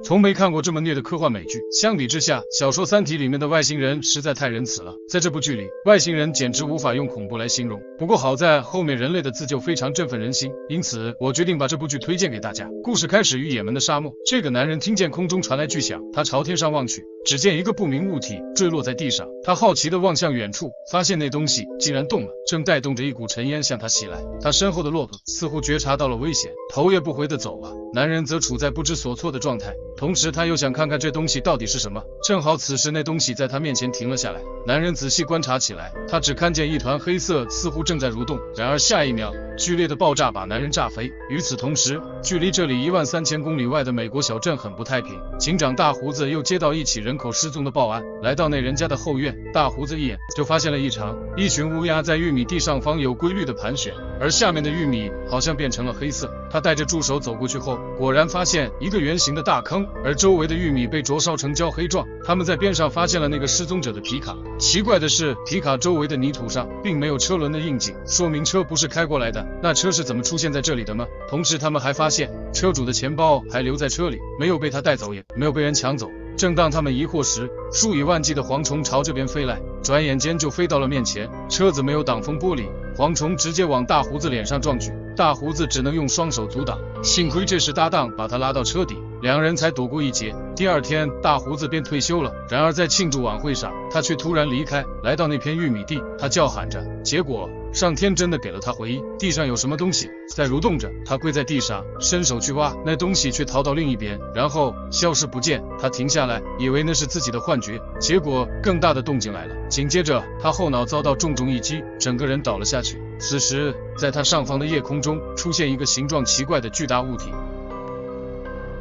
从没看过这么虐的科幻美剧。相比之下，小说《三体》里面的外星人实在太仁慈了，在这部剧里，外星人简直无法用恐怖来形容。不过好在后面人类的自救非常振奋人心，因此我决定把这部剧推荐给大家。故事开始于也门的沙漠，这个男人听见空中传来巨响，他朝天上望去，只见一个不明物体坠落在地上，他好奇地望向远处，发现那东西竟然动了，正带动着一股尘烟向他袭来。他身后的骆驼似乎觉察到了危险，头也不回地走了。男人则处在不知所措的状态，同时他又想看看这东西到底是什么。正好此时那东西在他面前停了下来，男人仔细观察起来，他只看见一团黑色似乎正在蠕动，然而下一秒剧烈的爆炸把男人炸飞。与此同时，距离这里13000公里外的美国小镇很不太平，警长大胡子又接到一起人口失踪的报案，来到那人家的后院，大胡子一眼就发现了异常，一群乌鸦在玉米地上方有规律的盘旋，而下面的玉米好像变成了黑色。他带着助手走过去后，果然发现一个圆形的大坑，而周围的玉米被灼烧成焦黑状。他们在边上发现了那个失踪者的皮卡，奇怪的是，皮卡周围的泥土上并没有车轮的印记，说明车不是开过来的。那车是怎么出现在这里的吗？同时他们还发现车主的钱包还留在车里，没有被他带走，也没有被人抢走。正当他们疑惑时，数以万计的蝗虫朝这边飞来，转眼间就飞到了面前。车子没有挡风玻璃，蝗虫直接往大胡子脸上撞去，大胡子只能用双手阻挡，幸亏这时搭档把他拉到车底，两人才躲过一劫。第二天，大胡子便退休了。然而在庆祝晚会上，他却突然离开，来到那片玉米地，他叫喊着，结果上天真的给了他回音，地上有什么东西在蠕动着。他跪在地上，伸手去挖，那东西却逃到另一边，然后消失不见。他停下来，以为那是自己的幻觉，结果更大的动静来了。紧接着，他后脑遭到重重一击，整个人倒了下去。此时，在他上方的夜空中出现一个形状奇怪的巨大物体。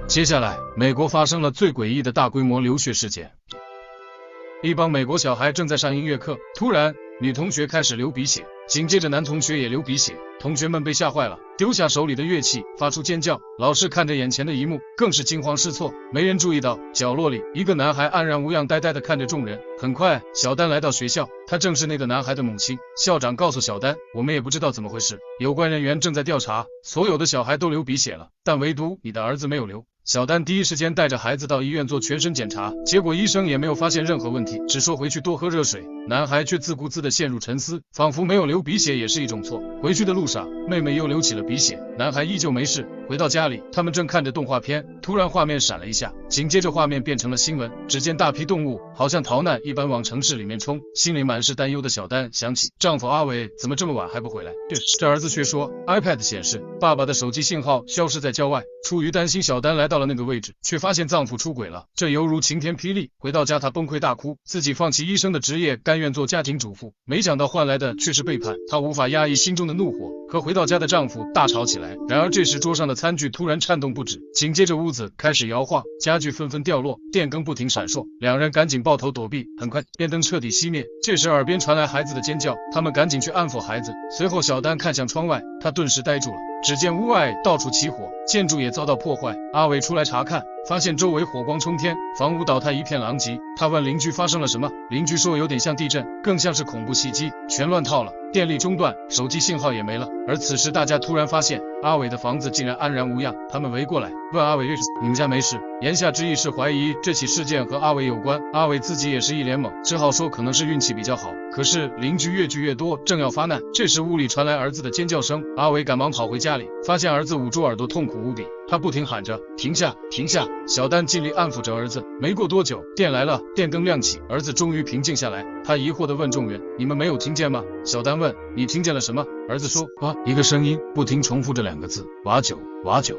接下来，美国发生了最诡异的大规模流血事件。一帮美国小孩正在上音乐课，突然女同学开始流鼻血，紧接着男同学也流鼻血，同学们被吓坏了，丢下手里的乐器，发出尖叫。老师看着眼前的一幕，更是惊慌失措。没人注意到角落里一个男孩安然无恙，呆呆地看着众人。很快，小丹来到学校，她正是那个男孩的母亲。校长告诉小丹，我们也不知道怎么回事，有关人员正在调查，所有的小孩都流鼻血了，但唯独你的儿子没有流。小丹第一时间带着孩子到医院做全身检查，结果医生也没有发现任何问题，只说回去多喝热水。男孩却自顾自地陷入沉思，仿佛没有流鼻血也是一种错。回去的路上，妹妹又流起了鼻血，男孩依旧没事。回到家里，他们正看着动画片，突然画面闪了一下，紧接着画面变成了新闻，只见大批动物好像逃难一般往城市里面冲。心里满是担忧的小丹想起丈夫阿伟怎么这么晚还不回来，这儿子却说 iPad 显示爸爸的手机信号消失在郊外。出于担心，小丹来到了那个位置，却发现丈夫出轨了，这犹如晴天霹雳。回到家，她崩溃大哭，自己放弃医生的职业，甘愿做家庭主妇，没想到换来的却是背叛。她无法压抑心中的怒火，和回到家的丈夫大吵起来。然而这时桌上的餐具突然颤动不止，紧接着屋子开始摇晃，家具纷纷掉落，电灯不停闪烁，两人赶紧抱头躲避。很快电灯彻底熄灭，这时耳边传来孩子的尖叫，他们赶紧去安抚孩子。随后小丹看向窗外，她顿时呆住了，只见屋外到处起火，建筑也遭到破坏。阿伟出来查看，发现周围火光冲天，房屋倒塌一片狼藉。他问邻居发生了什么，邻居说有点像地震，更像是恐怖袭击，全乱套了，电力中断，手机信号也没了。而此时大家突然发现阿伟的房子竟然安然无恙，他们围过来问阿伟你们家没事？言下之意是怀疑这起事件和阿伟有关。阿伟自己也是一脸懵，只好说可能是运气比较好。可是邻居越聚越多，正要发难，这时屋里传来儿子的尖叫声，阿伟赶忙跑回家里，发现儿子捂住耳朵痛苦无比，他不停喊着停下停下。小丹尽力安抚着儿子。没过多久，电来了，电灯亮起，儿子终于平静下来。他疑惑地问众人，你们没有听见吗？小丹问，你听见了什么？儿子说，一个声音不停重复这两个字，瓦九瓦九。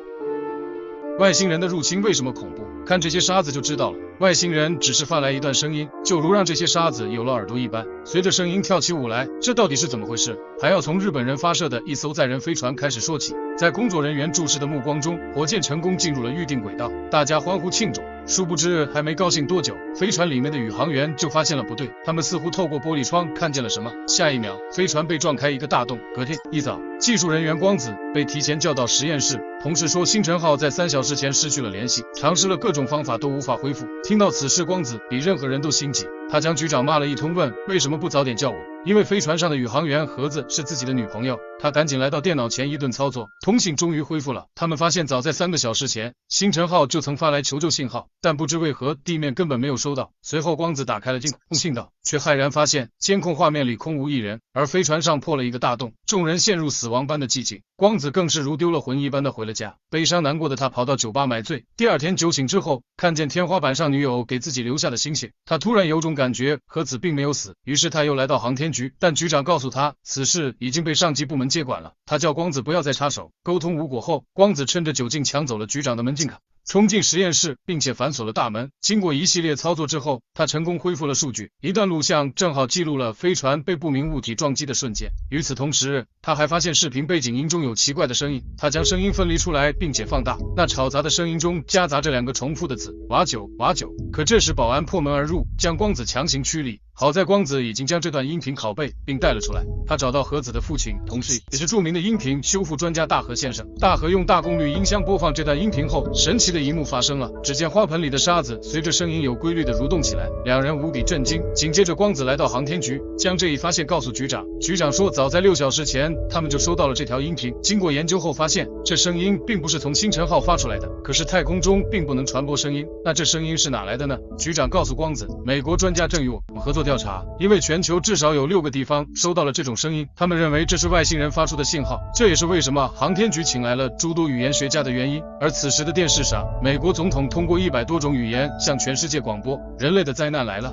外星人的入侵为什么恐怖？看这些沙子就知道了。外星人只是发来一段声音，就如让这些沙子有了耳朵一般，随着声音跳起舞来，这到底是怎么回事？还要从日本人发射的一艘载人飞船开始说起。在工作人员注视的目光中，火箭成功进入了预定轨道，大家欢呼庆祝。殊不知还没高兴多久，飞船里面的宇航员就发现了不对，他们似乎透过玻璃窗看见了什么，下一秒飞船被撞开一个大洞。隔天一早，技术人员光子被提前叫到实验室，同事说星辰号在3小时前失去了联系，尝试了各种方法都无法恢复。听到此事，光子比任何人都心急，他将局长骂了一通，问为什么不早点叫我。因为飞船上的宇航员盒子是自己的女朋友，他赶紧来到电脑前一顿操作，通信终于恢复了。他们发现早在3个小时前，星辰号就曾发来求救信号，但不知为何地面根本没有收到。随后光子打开了监控信道，却骇然发现监控画面里空无一人，而飞船上破了一个大洞，众人陷入死亡般的寂静。光子更是如丢了魂一般的回了家，悲伤难过的他跑到酒吧买醉。第二天酒醒之后，看见天花板上女友给自己留下的星星，他突然有种感觉和子并没有死，于是他又来到航天局，但局长告诉他此事已经被上级部门接管了。他叫光子不要再插手。沟通无果后，光子趁着酒劲抢走了局长的门禁卡，冲进实验室，并且反锁了大门。经过一系列操作之后，他成功恢复了数据，一段录像正好记录了飞船被不明物体撞击的瞬间。与此同时，他还发现视频背景音中有奇怪的声音，他将声音分离出来并且放大，那吵杂的声音中夹杂着2个重复的字：瓦九瓦九。可这时保安破门而入，将光子强行驱离。好在光子已经将这段音频拷贝并带了出来，他找到和子的父亲，同时也是著名的音频修复专家大和先生。大和用大功率音箱播放这段音频后，神奇的一幕发生了，只见花盆里的沙子随着声音有规律的蠕动起来，两人无比震惊。紧接着光子来到航天局，将这一发现告诉局长，局长说早在6小时前他们就收到了这条音频，经过研究后发现这声音并不是从星辰号发出来的，可是太空中并不能传播声音，那这声音是哪来的呢？局长告诉光子，美国专家正与我们合作调查，因为全球至少有6个地方收到了这种声音，他们认为这是外星人发出的信号，这也是为什么航天局请来了诸多语言学家的原因。而此时的电视上，美国总统通过100多种语言向全世界广播，人类的灾难来了。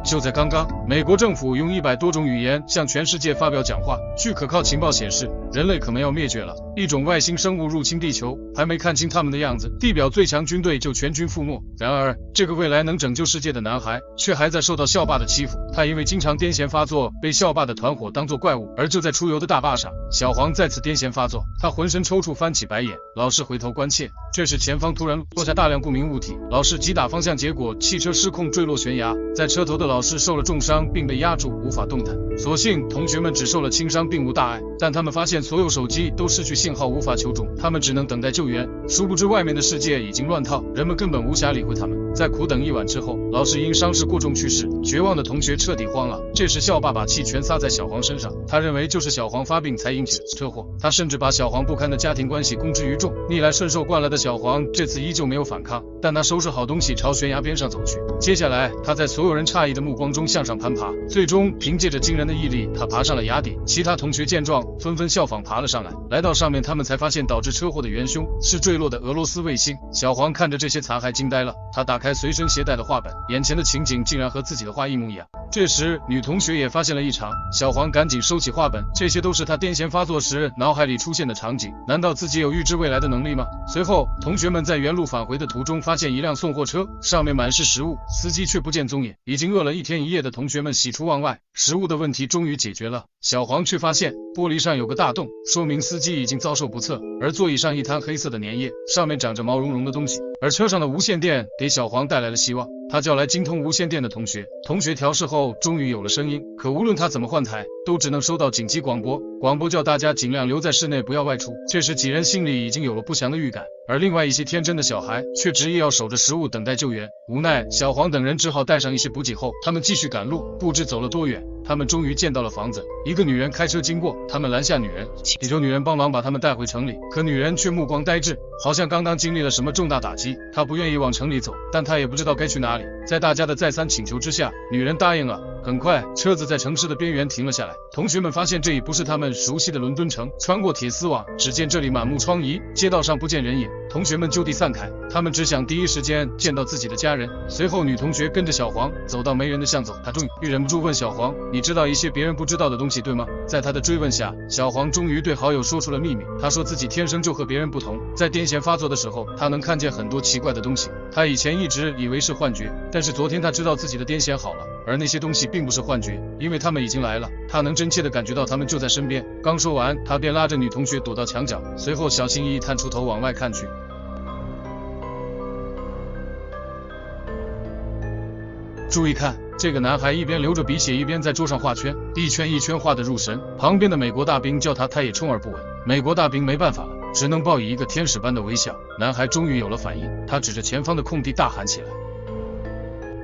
就在刚刚，美国政府用100多种语言向全世界发表讲话。据可靠情报显示，人类可能要灭绝了，一种外星生物入侵地球，还没看清他们的样子，地表最强军队就全军覆没。然而，这个未来能拯救世界的男孩，却还在受到校霸的欺负。他因为经常癫痫发作，被校霸的团伙当作怪物。而就在出游的大坝上，小黄再次癫痫发作，他浑身抽搐，翻起白眼。老师回头关切，这时前方突然落下大量不明物体，老师急打方向，结果汽车失控坠落悬崖，在车头的老师受了重伤，并被压住，无法动弹。所幸同学们只受了轻伤，并无大碍，但他们发现所有手机都失去信号，无法求助，他们只能等待救援。殊不知外面的世界已经乱套，人们根本无暇理会他们。在苦等1晚之后，老师因伤势过重去世，绝望的同学彻底慌了。这时校霸把气全撒在小黄身上，他认为就是小黄发病才引起的车祸，他甚至把小黄不堪的家庭关系公之于众。逆来顺受惯了的小黄这次依旧没有反抗，但他收拾好东西朝悬崖边上走去。接下来他在所有人诧异的目光中向上攀爬，最终凭借着惊人的毅力，他爬上了崖顶。其他同学见状纷纷效仿爬了上来，来到上面，他们才发现导致车祸的元凶是坠落的俄罗斯卫星。小黄看着这些残骸惊呆了，他打开随身携带的画本，眼前的情景竟然和自己的画一模一样。这时女同学也发现了异常，小黄赶紧收起画本，这些都是他癫痫发作时脑海里出现的场景，难道自己有预知未来的能力吗？随后同学们在原路返回的途中发现一辆送货车，上面满是食物，司机却不见踪影。已经饿了1天1夜的同学们喜出望外，食物的问题终于解决了。小黄却发现玻璃上有个大洞，说明司机已经遭受不测，而座椅上一滩黑色的粘液，上面长着毛茸茸的东西。而车上的无线电给小黄带来了希望，他叫来精通无线电的同学调试后终于有了声音，可无论他怎么换台，都只能收到紧急广播，广播叫大家尽量留在室内，不要外出。这时几人心里已经有了不祥的预感，而另外一些天真的小孩却执意要守着食物等待救援。无奈小黄等人只好带上一些补给后，他们继续赶路，不知走了多远，他们终于见到了房子，一个女人开车经过，他们拦下女人，祈求女人帮忙把他们带回城里。可女人却目光呆滞，好像刚刚经历了什么重大打击，她不愿意往城里走，但她也不知道该去哪里。在大家的再三请求之下，女人答应了。很快车子在城市的边缘停了下来，同学们发现这已不是他们熟悉的伦敦城。穿过铁丝网，只见这里满目疮痍，街道上不见人影，同学们就地散开，他们只想第一时间见到自己的家人。随后女同学跟着小黄走到没人的巷走，她终于忍不住问小黄，你知道一些别人不知道的东西对吗？在她的追问下，小黄终于对好友说出了秘密。他说自己天生就和别人不同，在癫痫发作的时候，他能看见很多奇怪的东西，他以前一直以为是幻觉，但是昨天他知道自己的癫痫好了，而那些东西并不是幻觉，因为他们已经来了，他能真切地感觉到他们就在身边。刚说完，他便拉着女同学躲到墙角，随后小心翼翼探出头往外看去。注意看，这个男孩一边流着鼻血，一边在桌上画圈，一圈一圈画得入神。旁边的美国大兵叫他也充耳不闻。美国大兵没办法了，只能报以一个天使般的微笑。男孩终于有了反应，他指着前方的空地大喊起来：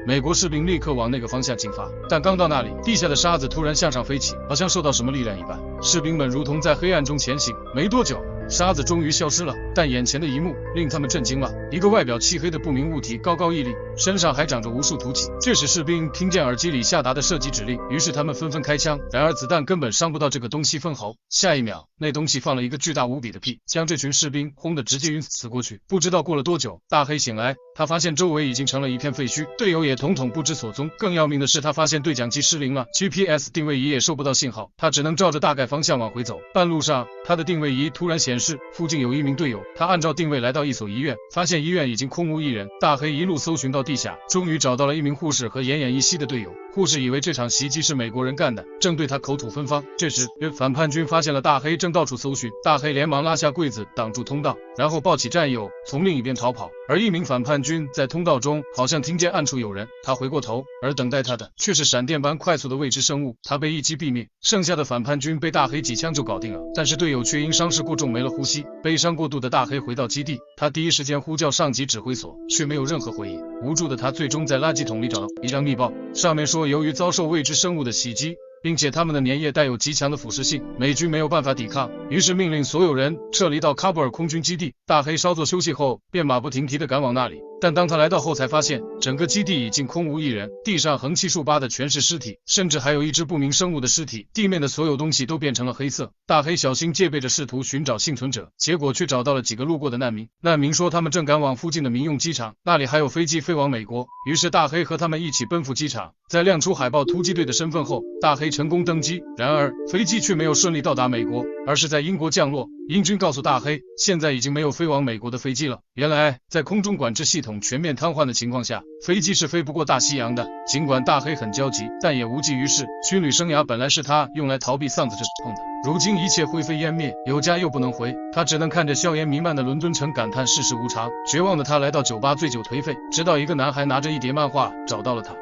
美国士兵立刻往那个方向进发，但刚到那里，地下的沙子突然向上飞起，好像受到什么力量一般，士兵们如同在黑暗中前行。没多久，沙子终于消失了，但眼前的一幕令他们震惊了。一个外表漆黑的不明物体高高屹立，身上还长着无数凸起。这时士兵听见耳机里下达的射击指令，于是他们纷纷开枪，然而子弹根本伤不到这个东西分毫。下一秒，那东西放了一个巨大无比的屁，将这群士兵轰得直接晕死过去。不知道过了多久，大黑醒来，他发现周围已经成了一片废墟，队友也统统不知所踪。更要命的是，他发现对讲机失灵了， GPS 定位仪也收不到信号，他只能照着大概方向往回走。半路上，他的定位仪突然显示附近有一名队友，他按照定位来到一所医院，发现医院已经空无一人。大黑一路搜寻到地下，终于找到了一名护士和奄奄一息的队友。护士以为这场袭击是美国人干的，正对他口吐芬芳。这时，反叛军发现了大黑正到处搜寻，大黑连忙拉下柜子挡住通道，然后抱起战友从另一边逃跑。而一名反叛军在通道中好像听见暗处有人，他回过头，而等待他的却是闪电般快速的未知生物。他被一击毙命，剩下的反叛军被大黑几枪就搞定了，但是队友却因伤势过重没了呼吸。悲伤过度的大黑回到基地，他第一时间呼叫上级指挥所，却没有任何回应。无助的他最终在垃圾桶里找到一张密报，上面说由于遭受未知生物的袭击，并且他们的粘液带有极强的腐蚀性，美军没有办法抵抗，于是命令所有人撤离到喀布尔空军基地。大黑稍作休息后，便马不停蹄地赶往那里。但当他来到后，才发现整个基地已经空无一人，地上横七竖八的全是尸体，甚至还有一只不明生物的尸体，地面的所有东西都变成了黑色。大黑小心戒备着试图寻找幸存者，结果却找到了几个路过的难民。难民说他们正赶往附近的民用机场，那里还有飞机飞往美国。于是大黑和他们一起奔赴机场，在亮出海豹突击队的身份后，大黑成功登机。然而飞机却没有顺利到达美国，而是在英国降落。英军告诉大黑，现在已经没有飞往美国的飞机了。原来在空中管制系统全面瘫痪的情况下，飞机是飞不过大西洋的。尽管大黑很焦急，但也无济于事。军旅生涯本来是他用来逃避丧子之痛的，如今一切灰飞烟灭，有家又不能回，他只能看着硝烟弥漫的伦敦城感叹世事无常。绝望的他来到酒吧醉酒颓废，直到一个男孩拿着一叠漫画找到了他。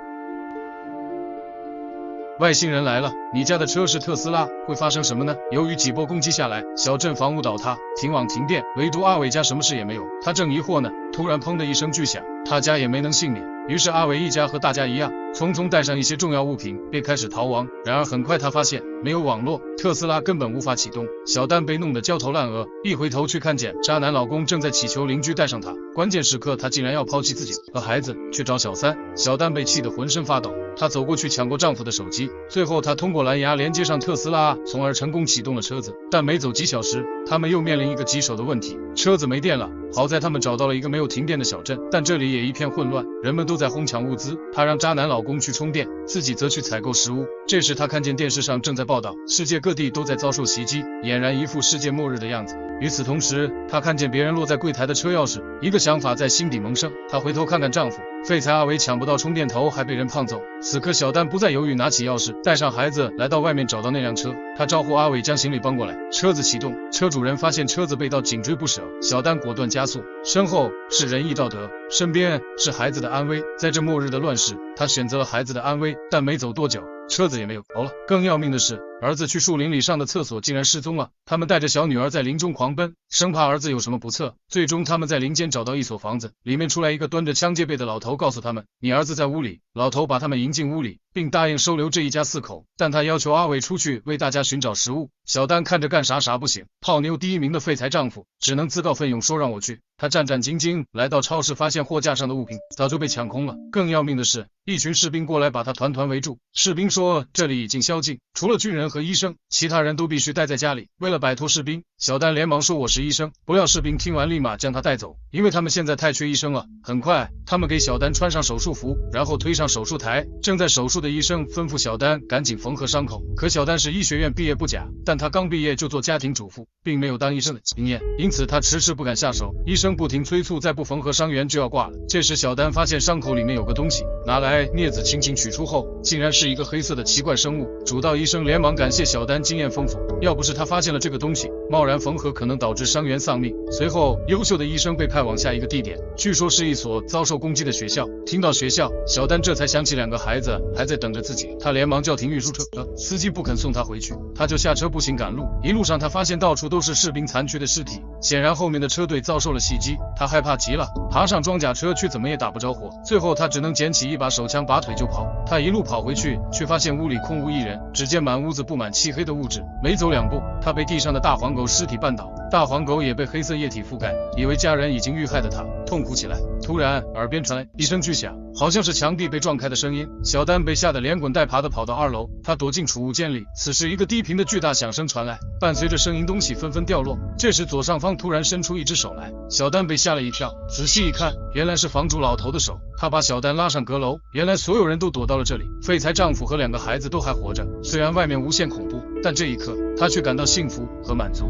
外星人来了，你家的车是特斯拉，会发生什么呢？由于几波攻击下来，小镇房屋倒塌，停网停电，唯独阿伟家什么事也没有。他正疑惑呢，突然砰的一声巨响，他家也没能幸免。于是阿伟一家和大家一样，匆匆带上一些重要物品，便开始逃亡。然而很快他发现没有网络，特斯拉根本无法启动。小丹被弄得焦头烂额，一回头却看见渣男老公正在祈求邻居带上他。关键时刻他竟然要抛弃自己和孩子去找小三，小丹被气得浑身发抖。她走过去抢过丈夫的手机，最后她通过蓝牙连接上特斯拉，从而成功启动了车子。但没走几小时，他们又面临一个棘手的问题，车子没电了。好在他们找到了一个没有停电的小镇，但这里也一片混乱，人们都在哄抢物资。她让渣男老公去充电，自己则去采购食物。这时她看见电视上正在报道，世界各地都在遭受袭击，俨然一副世界末日的样子。与此同时，她看见别人落在柜台的车钥匙，一个想法在心底萌生。她回头看看丈夫，废材阿伟抢不到充电头，还被人胖揍。此刻小丹不再犹豫，拿起钥匙带上孩子来到外面，找到那辆车。她招呼阿伟将行李搬过来，车子启动，车主人发现车子被盗，紧追不舍。小丹果断加速，身后是仁义道德，身边是孩子的安危。在这末日的乱世，她选择了孩子的安危，但没走多久，车子也没有了。更要命的是，儿子去树林里上的厕所竟然失踪了。他们带着小女儿在林中狂奔，生怕儿子有什么不测。最终他们在林间找到一所房子，里面出来一个端着枪戒备的老头，告诉他们，你儿子在屋里。老头把他们迎进屋里，并答应收留这一家4口，但他要求阿伟出去为大家寻找食物。小丹看着干啥不行，泡妞第一名的废材丈夫只能自告奋勇说让我去。他战战兢兢来到超市，发现货架上的物品早就被抢空了。更要命的是，一群士兵过来把他团团围住。士兵说这里已经宵禁，除了军人和医生，其他人都必须待在家里。为了摆脱士兵，小丹连忙说我是医生。不料士兵听完立马将他带走，因为他们现在太缺医生了。很快他们给小丹穿上手术服，然后推上手术台。正在手术的医生吩咐小丹赶紧缝合伤口，可小丹是医学院毕业不假，但他刚毕业就做家庭主妇，并没有当医生的经验，因此他迟迟不敢下手。医生不停催促，再不缝合伤员就要挂了。这时小丹发现伤口里面有个东西，拿来镊子轻轻取出后，竟然是一个黑色的奇怪生物。主刀医生连忙感谢小丹经验丰富，要不是他发现了这个东西，贸然缝合可能导致伤员丧命。随后优秀的医生被派往下一个地点，据说是一所遭受攻击的学校。听到学校，小丹这才想起2个孩子还在等着自己，他连忙叫停运输车，司机不肯送他回去，他就下车步行赶路。一路上他发现到处都是士兵残缺的尸体，显然后面的车队遭受了袭击，他害怕极了，爬上装甲车却怎么也打不着火，最后他只能捡起一把手枪，拔腿就跑。他一路跑回去，却发现屋里空无一人，只见满屋子布满漆黑的物质。没走2步，他被地上的大黄狗尸体绊倒，大黄狗也被黑色液体覆盖，以为家人已经遇害的他痛哭起来。突然耳边传来一声巨响，好像是墙壁被撞开的声音。小丹被吓得连滚带爬的跑到2楼，他躲进储物间里。此时一个低频的巨大响声传来，伴随着声音东西纷纷掉落。这时左上方突然伸出一只手来，小丹被吓了一跳，仔细一看，原来是房主老头的手。他把小丹拉上阁楼，原来所有人都躲到了这里，废柴丈夫和2个孩子都还活着。虽然外面无限恐怖，但这一刻他却感到幸福和满足。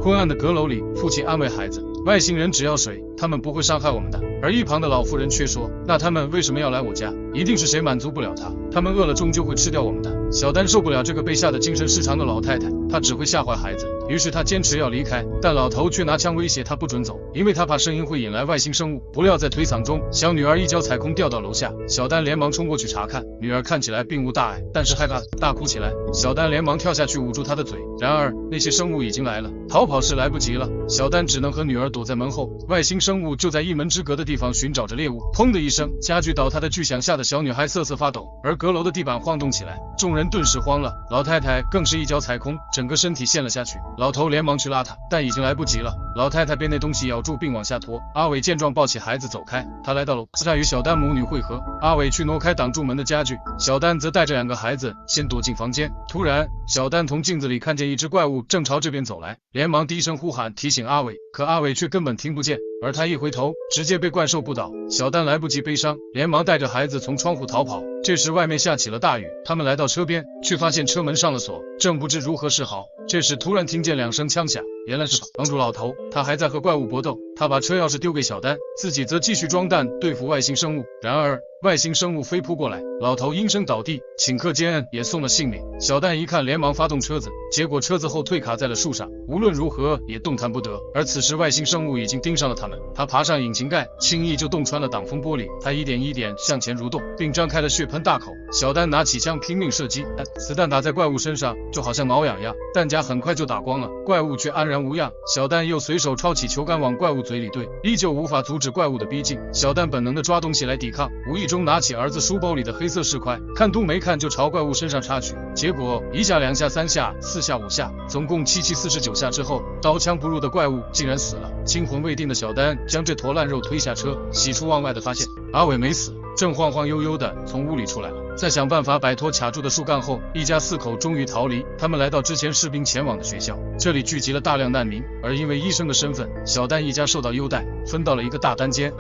昏暗的阁楼里，父亲安慰孩子，外星人只要水，他们不会伤害我们的。而一旁的老妇人却说，那他们为什么要来我家？一定是谁满足不了他们饿了终究会吃掉我们的。小丹受不了这个被吓得精神失常的老太太，她只会吓坏孩子，于是她坚持要离开，但老头却拿枪威胁她不准走，因为他怕声音会引来外星生物。不料在推搡中，小女儿一脚踩空掉到楼下，小丹连忙冲过去查看，女儿看起来并无大碍，但是害怕大哭起来。小丹连忙跳下去捂住她的嘴，然而那些生物已经来了，逃跑是来不及了，小丹只能和女儿躲在门后。外星生物就在一门之隔的地方寻找着猎物。砰的一声，家具倒塌的巨响吓得小女孩瑟瑟发抖，而阁楼的地板晃动起来，众人顿时慌了，老太太更是一脚踩空，整个身体陷了下去。老头连忙去拉她，但已经来不及了，老太太被那东西咬住并往下拖。阿伟见状抱起孩子走开，他来到楼下与小丹母女会合。阿伟去挪开挡住门的家具，小丹则带着2个孩子先躲进房间。突然小丹从镜子里看见一只怪物正朝这边走来，连忙低声呼喊提醒阿伟，可阿伟却根本听不见，而他一回头直接被怪兽扑倒。小丹来不及悲伤，连忙带着孩子从窗户逃跑。这时外面下起了大雨，他们来到车边，却发现车门上了锁，正不知如何是好。这时突然听见2声枪响，原来是房主老头，他还在和怪物搏斗。他把车钥匙丢给小丹，自己则继续装弹对付外星生物。然而外星生物飞扑过来，老头应声倒地，顷刻间也送了性命。小丹一看，连忙发动车子，结果车子后退卡在了树上，无论如何也动弹不得。而此时外星生物已经盯上了他们，他爬上引擎盖，轻易就洞穿了挡风玻璃。他一点一点向前蠕动，并张开了血喷大口。小丹拿起枪拼命射击，子弹打在怪物身上就好像挠痒痒，弹夹很快就打光了，怪物却安然无恙。小丹又随手抄起球杆往怪物嘴里对，依旧无法阻止怪物的逼近。小丹本能的抓东西来抵抗，无意中拿起儿子书包里的黑色石块，看都没看就朝怪物身上插去。结果1下2下3下4下5下，总共749下之后，刀枪不入的怪物竟然死了。惊魂未定的小丹将这坨烂肉推下车，喜出望外的发现阿伟没死，正晃晃悠悠的从屋里出来了。在想办法摆脱卡住的树干后，一家4口终于逃离。他们来到之前士兵前往的学校，这里聚集了大量难民，而因为医生的身份，小丹一家受到优待，分到了一个大单间。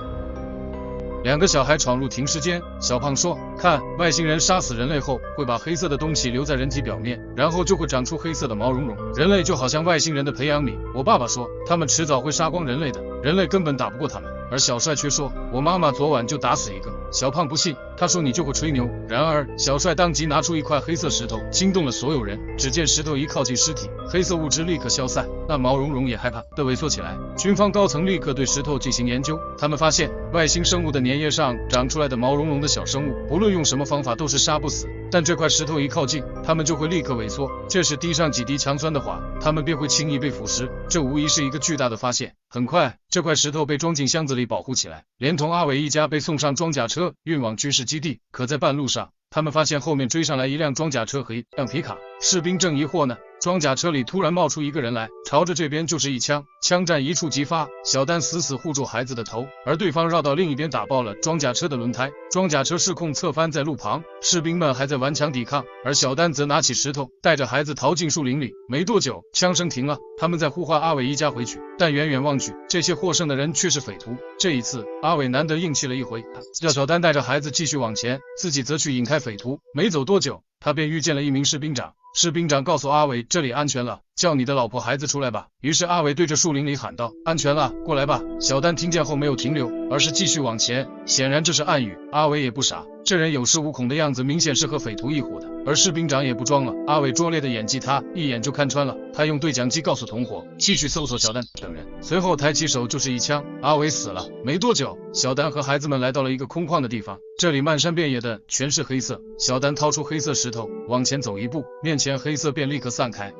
2个小孩闯入停尸间，小胖说，看，外星人杀死人类后会把黑色的东西留在人体表面，然后就会长出黑色的毛茸茸，人类就好像外星人的培养皿。我爸爸说，他们迟早会杀光人类的，人类根本打不过他们。而小帅却说，我妈妈昨晚就打死一个。小胖不信，他说你就会吹牛。然而小帅当即拿出一块黑色石头，惊动了所有人。只见石头一靠近尸体，黑色物质立刻消散，那毛茸茸也害怕地萎缩起来。军方高层立刻对石头进行研究，他们发现外星生物的粘液上长出来的毛茸茸的小生物，不论用什么方法都是杀不死，但这块石头一靠近，它们就会立刻萎缩。这时滴上几滴强酸的话，它们便会轻易被腐蚀。这无疑是一个巨大的发现。很快，这块石头被装进箱子里保护起来，连同阿伟一家被送上装甲车运往军事基地。可在半路上，他们发现后面追上来一辆装甲车和一辆皮卡，士兵正疑惑呢，装甲车里突然冒出一个人来，朝着这边就是一枪，枪战一触即发。小丹死死护住孩子的头，而对方绕到另一边打爆了装甲车的轮胎，装甲车失控侧翻在路旁，士兵们还在顽强抵抗，而小丹则拿起石头带着孩子逃进树林里。没多久，枪声停了，他们在呼唤阿伟一家回去，但远远望去，这些获胜的人却是匪徒。这一次，阿伟难得硬气了一回，叫小丹带着孩子继续往前，自己则去引开匪徒。没走多久，他便遇见了一名士兵长。士兵长告诉阿伟，这里安全了，叫你的老婆孩子出来吧。于是阿伟对着树林里喊道，安全了，过来吧。小丹听见后没有停留，而是继续往前，显然这是暗语。阿伟也不傻，这人有恃无恐的样子明显是和匪徒一伙的，而士兵长也不装了，阿伟拙劣的演技他一眼就看穿了。他用对讲机告诉同伙继续搜索小丹等人，随后抬起手就是一枪，阿伟死了。没多久，小丹和孩子们来到了一个空旷的地方，这里漫山遍野的全是黑色。小丹掏出黑色石头往前走一步，面前黑色便立刻散开。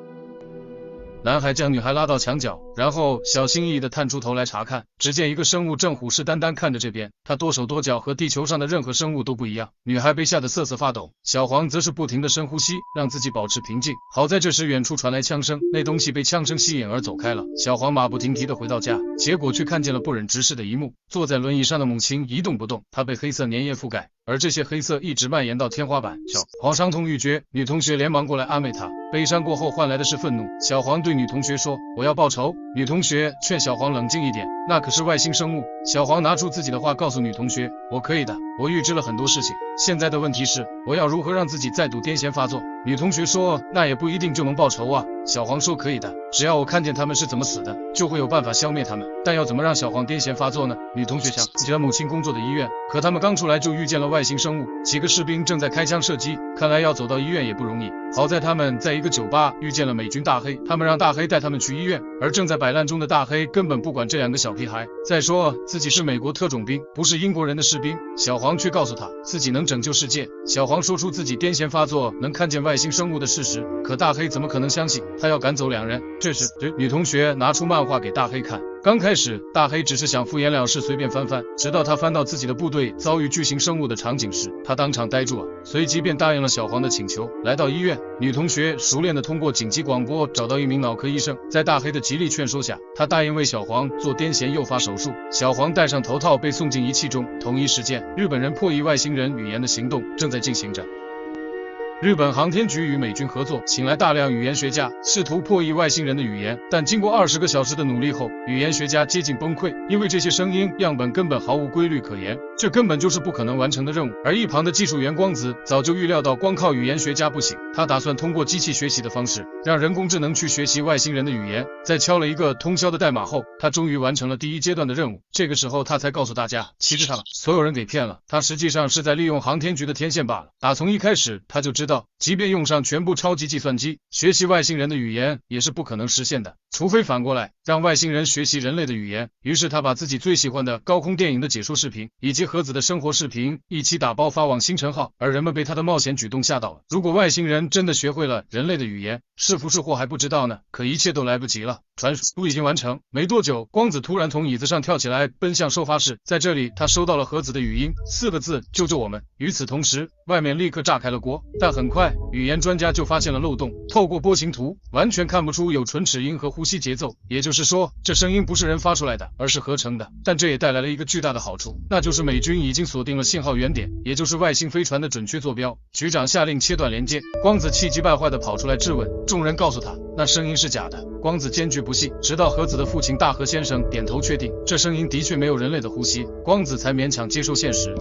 男孩将女孩拉到墙角，然后小心翼翼地探出头来查看。只见一个生物正虎视眈眈看着这边，它多手多脚，和地球上的任何生物都不一样。女孩被吓得瑟瑟发抖，小黄则是不停地深呼吸，让自己保持平静。好在这时远处传来枪声，那东西被枪声吸引而走开了。小黄马不停蹄地回到家，结果却看见了不忍直视的一幕：坐在轮椅上的母亲一动不动，她被黑色粘液覆盖，而这些黑色一直蔓延到天花板。小黄伤痛欲绝，女同学连忙过来安慰她。悲伤过后换来的是愤怒。小黄对女同学说：“我要报仇。”女同学劝小黄冷静一点，那可是外星生物。小黄拿出自己的话告诉女同学：“我可以的，我预知了很多事情。现在的问题是，我要如何让自己再度癫痫发作？”女同学说：“那也不一定就能报仇啊。”小黄说：“可以的，只要我看见他们是怎么死的，就会有办法消灭他们。但要怎么让小黄癫痫发作呢？”女同学想起了母亲工作的医院，可他们刚出来就遇见了外星生物，几个士兵正在开枪射击，看来要走到医院也不容易。好在他们在一个酒吧遇见了美军大黑，他们让大黑带他们去医院，而正在摆烂中的大黑根本不管这两个小屁孩。再说自己是美国特种兵，不是英国人的士兵。小黄却告诉他自己能拯救世界。小黄说出自己癫痫发作能看见外星生物的事实，可大黑怎么可能相信？他要赶走两人。这时女同学拿出漫画给大黑看。刚开始大黑只是想敷衍了事，随便翻翻，直到他翻到自己的部队遭遇巨型生物的场景时，他当场呆住了，随即便答应了小黄的请求。来到医院，女同学熟练地通过紧急广播找到一名脑科医生，在大黑的极力劝说下，他答应为小黄做癫痫诱发手术。小黄戴上头套被送进仪器中。同一时间，日本人破译外星人语言的行动正在进行着。日本航天局与美军合作，请来大量语言学家，试图破译外星人的语言，但经过20个小时的努力后，语言学家接近崩溃，因为这些声音样本根本毫无规律可言，这根本就是不可能完成的任务。而一旁的技术员光子早就预料到光靠语言学家不行，他打算通过机器学习的方式，让人工智能去学习外星人的语言。在敲了一个通宵的代码后，他终于完成了第一阶段的任务。这个时候他才告诉大家，其实他把所有人给骗了，他实际上是在利用航天局的天线罢了。打从一开始他就知道，即便用上全部超级计算机，学习外星人的语言也是不可能实现的，除非反过来让外星人学习人类的语言。于是他把自己最喜欢的高空电影的解说视频以及盒子的生活视频一起打包发往星辰号，而人们被他的冒险举动吓到了。如果外星人真的学会了人类的语言，是福是祸还不知道呢，可一切都来不及了。传输已经完成。没多久，光子突然从椅子上跳起来，奔向收发室。在这里，他收到了盒子的语音，4个字：救救我们。与此同时，外面立刻炸开了锅。但很快，语言专家就发现了漏洞，透过波形图，完全看不出有唇齿音和呼吸节奏，也就是说，这声音不是人发出来的，而是合成的。但这也带来了一个巨大的好处，那就是美军已经锁定了信号原点，也就是外星飞船的准确坐标。局长下令切断连接。光子气急败坏地跑出来质问，众人告诉他，那声音是假的。光子坚决不信，直到盒子的父亲大和先生点头确定，这声音的确没有人类的呼吸，光子才勉强接受现实。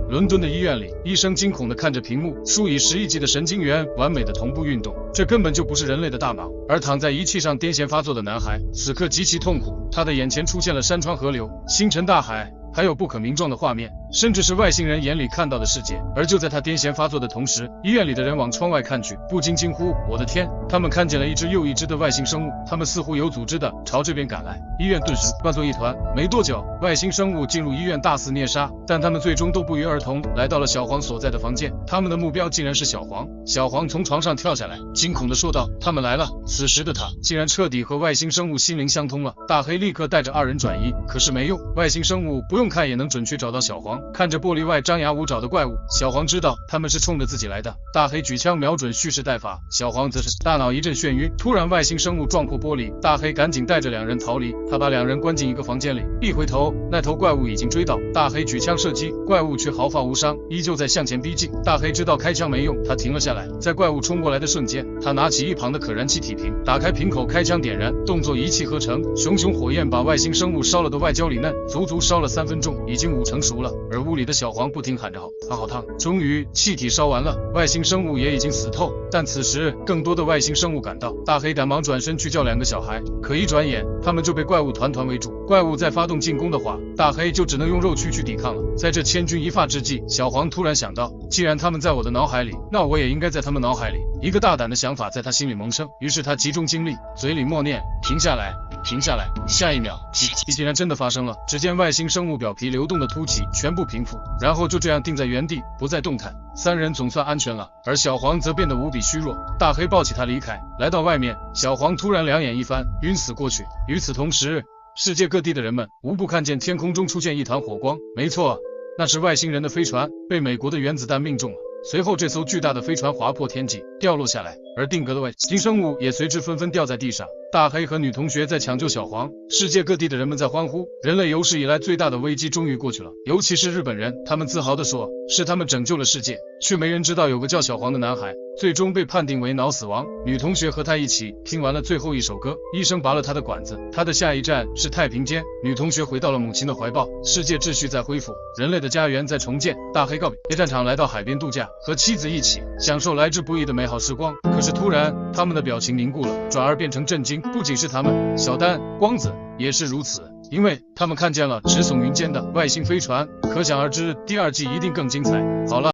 伦敦的医院里，医生惊恐地看着屏幕，数以10亿计的神经元完美的同步运动，这根本就不是人类的大脑。而躺在仪器上癫痫发作的男孩，此刻极其痛苦，他的眼前出现了山川河流、星辰大海，还有不可名状的画面，甚至是外星人眼里看到的世界。而就在他癫痫发作的同时，医院里的人往窗外看去，不禁惊呼：我的天！他们看见了一只又一只的外星生物，他们似乎有组织的朝这边赶来。医院顿时乱作一团。没多久，外星生物进入医院大肆虐杀，但他们最终都不约而同来到了小黄所在的房间。他们的目标竟然是小黄。小黄从床上跳下来，惊恐地说道：他们来了！此时的他竟然彻底和外星生物心灵相通了。大黑立刻带着2人转移，可是没用，外星生物不用看也能准确找到小黄。看着玻璃外张牙舞爪的怪物，小黄知道他们是冲着自己来的。大黑举枪瞄准蓄势待发，小黄则是大脑一阵眩晕。突然外星生物撞破玻璃，大黑赶紧带着2人逃离。他把2人关进一个房间里，一回头，那头怪物已经追到，大黑举枪射击，怪物却毫发无伤，依旧在向前逼近。大黑知道开枪没用，他停了下来。在怪物冲过来的瞬间，他拿起一旁的可燃气体瓶，打开瓶口开枪点燃，动作一气呵成，熊熊火焰把外星生物烧了的外焦里嫩，足足烧了3分钟，已经5成熟了。而屋里的小黄不停喊着好烫。终于气体烧完了，外星生物也已经死透。但此时更多的外星生物赶到，大黑赶忙转身去叫2个小孩，可一转眼他们就被怪物团团围住。怪物再发动进攻的话，大黑就只能用肉躯去抵抗了。在这千钧一发之际，小黄突然想到，既然他们在我的脑海里，那我也应该在他们脑海里。一个大胆的想法在他心里萌生，于是他集中精力，嘴里默念：停下来。停下来。下一秒，奇迹竟然真的发生了。只见外星生物表皮流动的凸起全部平复，然后就这样定在原地，不再动弹。三人总算安全了，而小黄则变得无比虚弱。大黑抱起他离开，来到外面，小黄突然两眼一翻，晕死过去。与此同时，世界各地的人们无不看见天空中出现一团火光，没错，那是外星人的飞船被美国的原子弹命中了。随后这艘巨大的飞船划破天际掉落下来，而定格的外星生物也随之纷纷掉在地上。大黑和女同学在抢救小黄，世界各地的人们在欢呼，人类有史以来最大的危机终于过去了。尤其是日本人，他们自豪地说是他们拯救了世界，却没人知道有个叫小黄的男孩最终被判定为脑死亡。女同学和他一起听完了最后一首歌，医生拔了他的管子，他的下一站是太平间。女同学回到了母亲的怀抱，世界秩序在恢复，人类的家园在重建。大黑告别战场，来到海边度假，和妻子一起享受来之不易的美好时光。可是突然，他们的表情凝固了，转而变成震惊。不仅是他们，小丹、光子也是如此，因为他们看见了直耸云间的外星飞船。可想而知，第二季一定更精彩。好了。